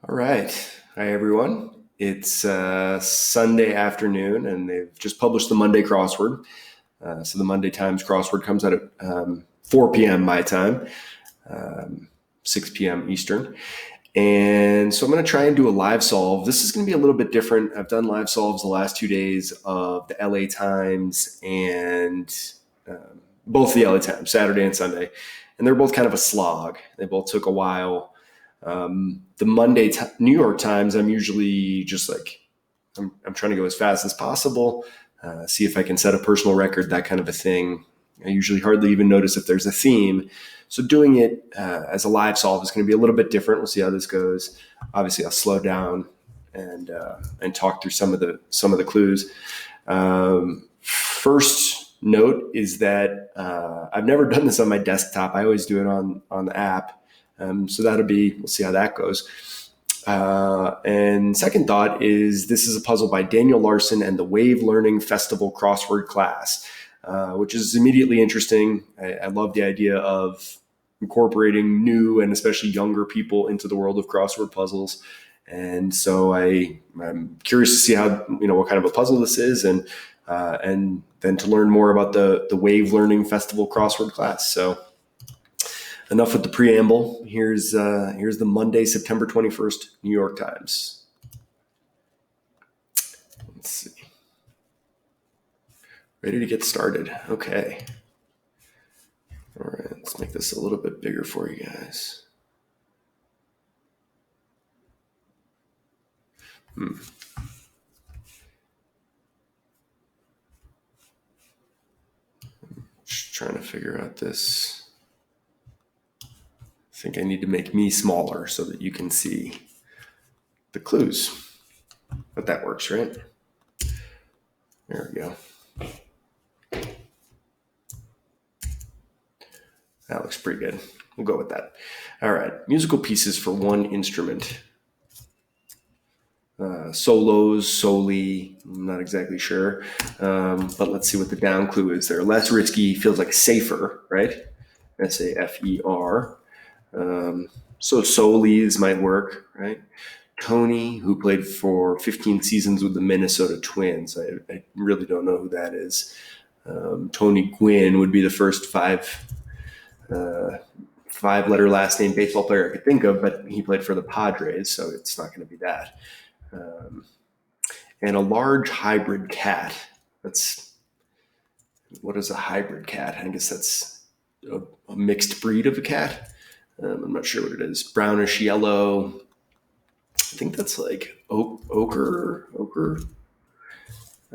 All right. Hi, everyone. It's Sunday afternoon, and they've just published the Monday crossword. So the Monday Times crossword comes out at 4 p.m. my time, um, 6 p.m. Eastern. And so I'm going to try and do a live solve. This is going to be a little bit different. I've done live solves the last 2 days of the LA Times and both the LA Times, Saturday and Sunday. And they're both kind of a slog. They both took a while. The New York Times, I'm usually just like, I'm trying to go as fast as possible, see if I can set a personal record, that kind of a thing. I usually hardly even notice if there's a theme. So doing it as a live solve is going to be a little bit different. We'll see how this goes. Obviously, I'll slow down and talk through some of the clues. First note is that I've never done this on my desktop. I always do it on the app. So we'll see how that goes. And second thought is this is a puzzle by Daniel Larson and the Wave Learning Festival crossword class, which is immediately interesting. I love the idea of incorporating new and especially younger people into the world of crossword puzzles. And so I'm curious to see what kind of a puzzle this is, and then to learn more about the Wave Learning Festival crossword class. So enough with the preamble. Here's the Monday, September 21st, New York Times. Let's see. Ready to get started. Okay. All right, let's make this a little bit bigger for you guys. Just trying to figure out this. I think I need to make me smaller so that you can see the clues. But that works, right? There we go. That looks pretty good. We'll go with that. All right. Musical pieces for one instrument. Solos, soli, I'm not exactly sure. But let's see what the down clue is there. Less risky, feels like safer, right? S-A-F-E-R. So solis might work, right? Tony, who played for 15 seasons with the Minnesota Twins. I really don't know who that is. Tony Gwynn would be the first five-letter last name baseball player I could think of, but he played for the Padres, so it's not going to be that. And a large hybrid cat. What is a hybrid cat? I guess that's a mixed breed of a cat. I'm not sure what it is. Brownish yellow. I think that's like ochre.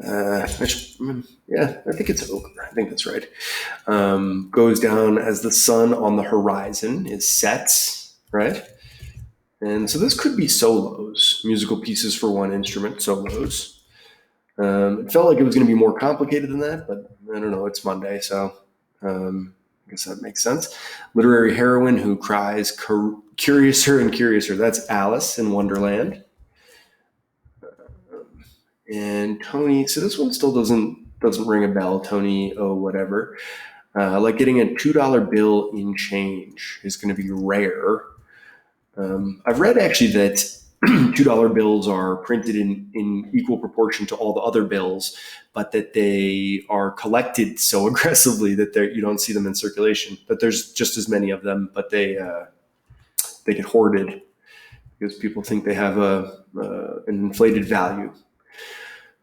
I think it's ochre. I think that's right. Goes down as the sun on the horizon. It sets, right? And so this could be solos, musical pieces for one instrument, solos. It felt like it was going to be more complicated than that, but I don't know. It's Monday, so I guess that makes sense. Literary heroine who cries curiouser and curiouser. That's Alice in Wonderland. And Tony, so this one still doesn't ring a bell. Tony, whatever. Like getting a $2 bill in change is going to be rare. I've read actually that $2 bills are printed in equal proportion to all the other bills, but that they are collected so aggressively that you don't see them in circulation. That there's just as many of them, but they get hoarded because people think they have an inflated value.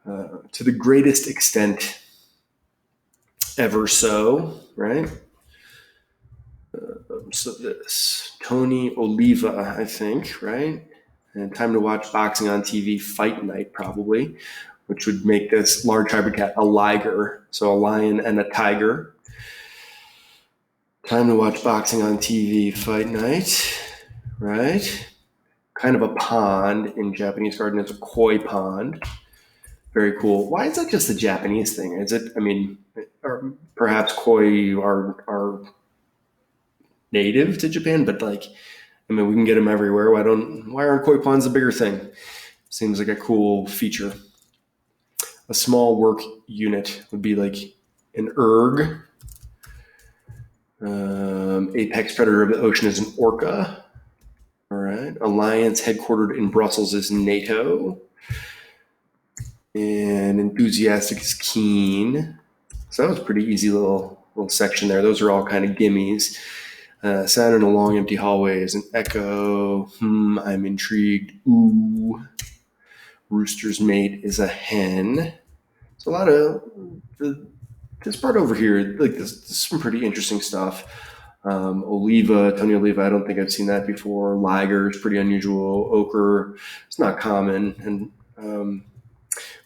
To the greatest extent ever so, right? So this, Tony Oliva, I think, right? And time to watch boxing on TV, fight night probably, which would make this large hybrid cat a liger, so a lion and a tiger. Time to watch boxing on TV, fight night, right? Kind of a pond in Japanese garden. It's a koi pond. Very cool. Why is that just a Japanese thing? Is it? I mean, or perhaps koi are native to Japan, but we can get them everywhere. Why aren't koi ponds a bigger thing? Seems like a cool feature. A small work unit would be like an erg. Apex predator of the ocean is an orca. All right. Alliance headquartered in Brussels is NATO. And enthusiastic is keen. So that was a pretty easy little section there. Those are all kind of gimmies. Sound in a long empty hallway is an echo. I'm intrigued. Ooh. Rooster's mate is a hen. So a lot of this part over here, like this is some pretty interesting stuff. Tony Oliva, I don't think I've seen that before. Liger is pretty unusual. Ochre, it's not common. And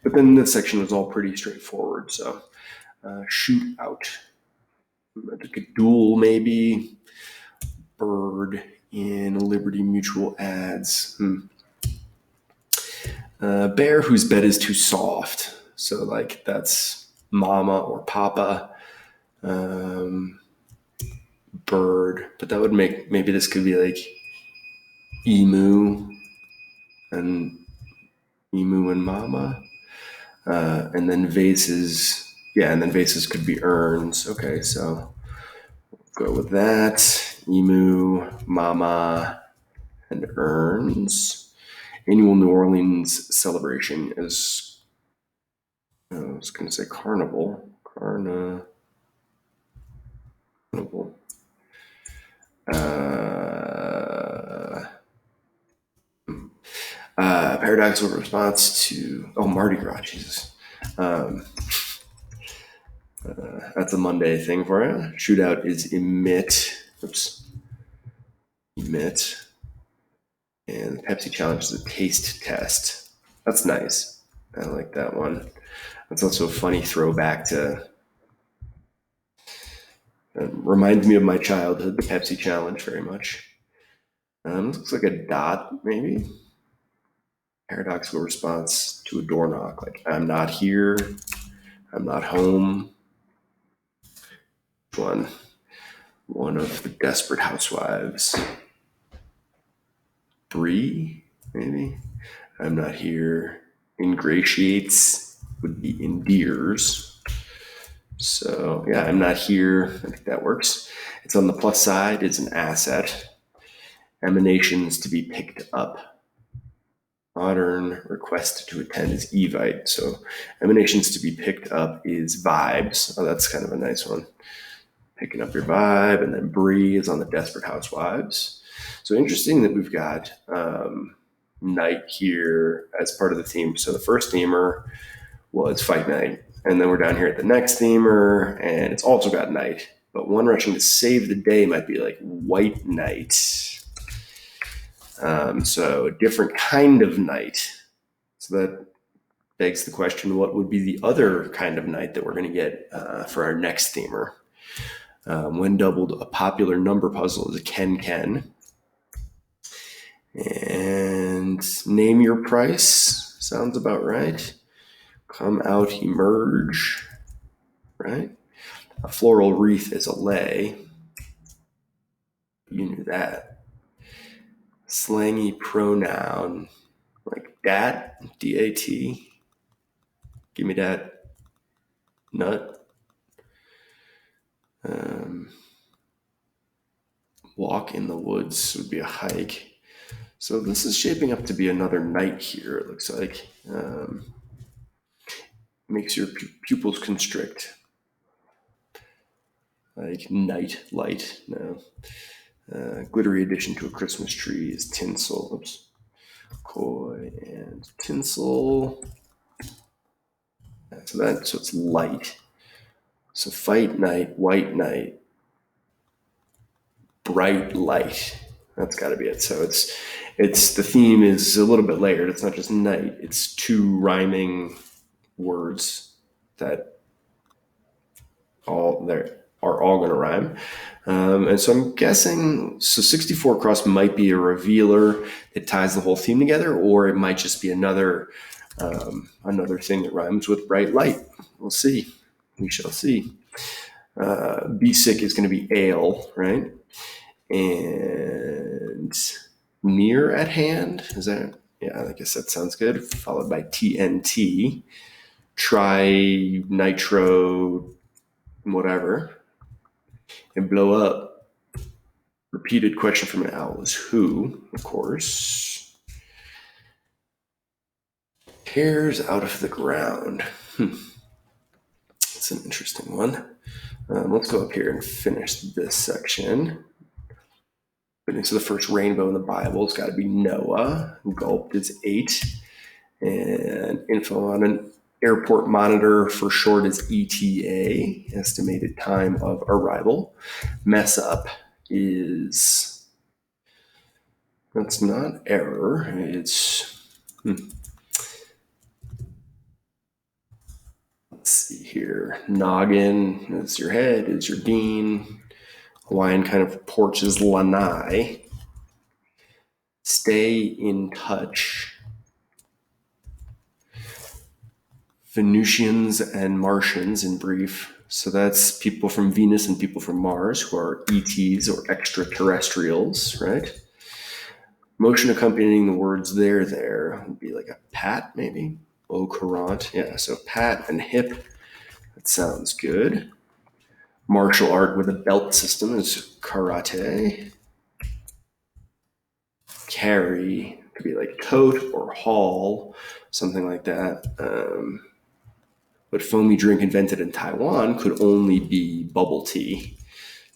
but then this section was all pretty straightforward. So shoot out. Like a duel, maybe. Bird in Liberty Mutual ads. Bear whose bed is too soft. So like that's mama or papa. Bird, but that would make, maybe this could be like emu and mama. And then vases. Yeah, and then vases could be urns. Okay, so go with that. Emu, mama, and urns. Annual New Orleans celebration is, I was going to say carnival. Carnival. Paradoxical response to, Mardi Gras, Jesus. That's a Monday thing for you. Shootout is emit. Emit. And the Pepsi challenge is a taste test. That's nice. I like that one. That's also a funny throwback to, reminds me of my childhood, the Pepsi challenge very much. Looks like a dot, maybe. Paradoxical response to a door knock, like I'm not here, I'm not home. One of the Desperate Housewives. Brie, maybe. I'm not here. Ingratiates would be endears. So yeah, I'm not here. I think that works. It's on the plus side. It's an asset. Emanations to be picked up. Modern request to attend is evite. So emanations to be picked up is vibes. Oh, that's kind of a nice one. Picking up your vibe. And then Brie is on the Desperate Housewives. So interesting that we've got night here as part of the theme. So the first themer was fight night. And then we're down here at the next themer, and it's also got night. But one rushing to save the day might be like white night. So a different kind of night. So that begs the question, what would be the other kind of night that we're going to get for our next themer? When doubled, a popular number puzzle is a Ken. And name your price. Sounds about right. Come out, emerge. Right? A floral wreath is a lay. You knew that. Slangy pronoun like dat, D-A-T. Give me that nut. Walk in the woods would be a hike. So this is shaping up to be another night here, it looks like. Makes your pupils constrict. Like night light, no. Glittery addition to a Christmas tree is tinsel. Oops. Koi and tinsel. So it's light. So fight night, white night, bright light. That's got to be it. So it's the theme is a little bit layered. It's not just night. It's two rhyming words that are all going to rhyme. And so I'm guessing, so 64 cross might be a revealer that ties the whole theme together, or it might just be another thing that rhymes with bright light. We'll see. We shall see. Be sick is going to be ale, right? And near at hand, is that? Yeah, I guess that sounds good. Followed by TNT. Try nitro, whatever, and blow up. Repeated question from an owl is who, of course, tears out of the ground. That's an interesting one. Let's go up here and finish this section. So the first rainbow in the Bible has got to be Noah. Gulped is 8. And info on an airport monitor for short is ETA, estimated time of arrival. Mess up is, that's not error, it's, let's see here. Noggin is your head, is your bean. Hawaiian kind of porch is lanai. Stay in touch. Venusians and Martians in brief. So that's people from Venus and people from Mars who are ETs or extraterrestrials, right? Motion accompanying the words there would be like a pat, maybe. Au courant. Yeah, so pat and hip. That sounds good. Martial art with a belt system is karate. Carry could be like tote or haul, something like that. But foamy drink invented in Taiwan could only be bubble tea.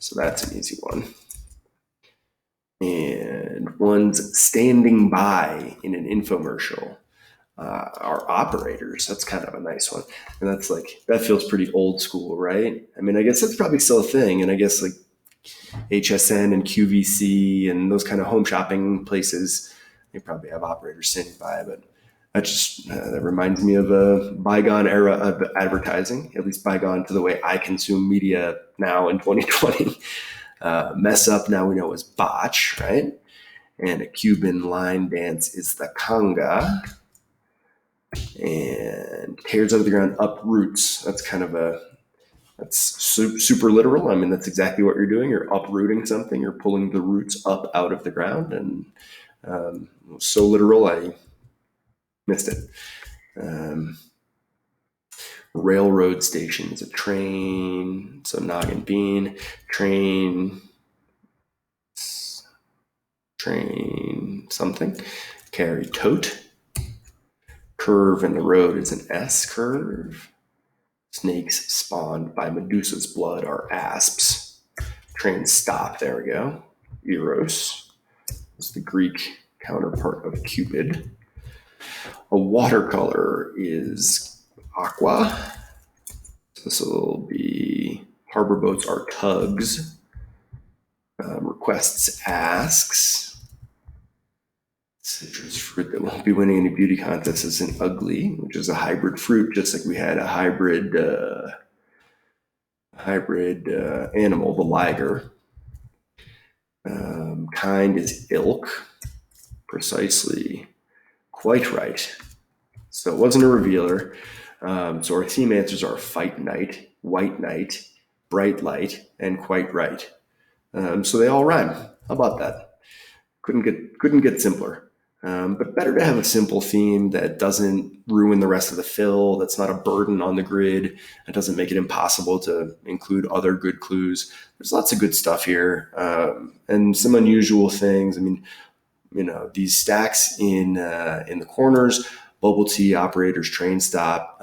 So that's an easy one. And one's standing by in an infomercial are operators. That's kind of a nice one. And that's like, that feels pretty old school, right? I mean, I guess that's probably still a thing. And I guess like HSN and QVC and those kind of home shopping places, they probably have operators standing by. But that just that reminds me of a bygone era of advertising, at least bygone to the way I consume media now in 2020. Mess up now we know is botch, right? And a Cuban line dance is the conga. And tears out of the ground, uproots. That's kind of that's super literal. I mean, that's exactly what you're doing. You're uprooting something. You're pulling the roots up out of the ground. And so literal, I missed it. Railroad station is a train. So noggin bean, train something. Carry tote. Curve in the road is an S curve. Snakes spawned by Medusa's blood are asps. Train stop, there we go. Eros is the Greek counterpart of Cupid. A watercolor is aqua. This will be harbor boats are tugs. Requests asks. Citrus fruit that won't be winning any beauty contests is an ugly, which is a hybrid fruit, just like we had a hybrid animal, the liger. Kind is ilk, precisely, quite right. So it wasn't a revealer. So our theme answers are fight night, white night, bright light, and quite right. So they all rhyme. How about that? Couldn't get simpler. But better to have a simple theme that doesn't ruin the rest of the fill, that's not a burden on the grid, that doesn't make it impossible to include other good clues. There's lots of good stuff here, and some unusual things. I mean, these stacks in the corners, bubble tea, operators, train stop,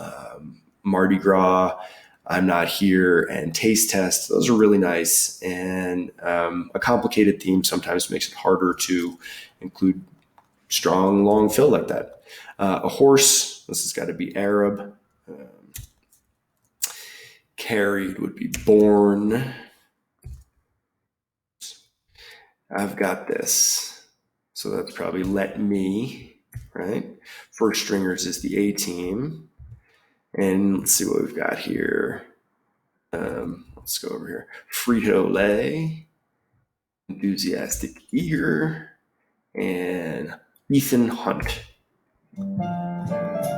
Mardi Gras, I'm not here, and taste test. Those are really nice. And a complicated theme sometimes makes it harder to include strong, long fill like that. A horse, this has got to be Arab. Carried would be born. I've got this. So that's probably let me, right? First stringers is the A team. And let's see what we've got here. Let's go over here. Frito-Lay, enthusiastic eager, and Ethan Hunt.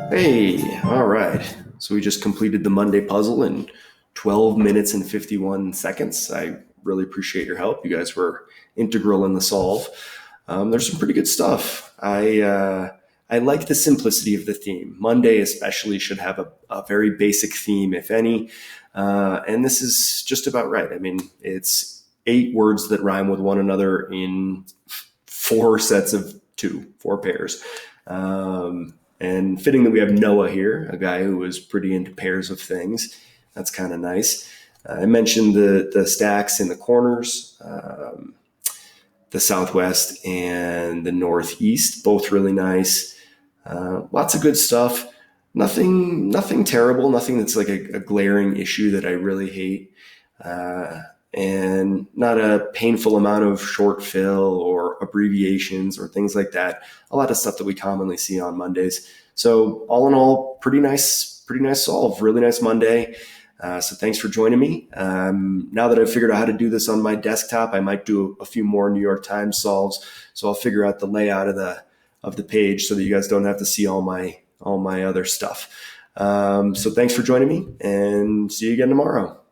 Hey, all right. So we just completed the Monday puzzle in 12 minutes and 51 seconds. I really appreciate your help. You guys were integral in the solve. There's some pretty good stuff. I like the simplicity of the theme. Monday especially should have a very basic theme, if any. And this is just about right. I mean, it's 8 words that rhyme with one another in 4 sets of 4 pairs. And fitting that we have Noah here, a guy who was pretty into pairs of things. That's kind of nice. I mentioned the stacks in the corners, the southwest and the northeast, both really nice. Lots of good stuff. Nothing terrible. Nothing that's like a glaring issue that I really hate. And not a painful amount of short fill or abbreviations or things like that. A lot of stuff that we commonly see on Mondays. So all in all, pretty nice solve. Really nice Monday. So thanks for joining me. Now that I've figured out how to do this on my desktop, I might do a few more New York Times solves. So I'll figure out the layout of the page so that you guys don't have to see all my other stuff. So thanks for joining me, and see you again tomorrow.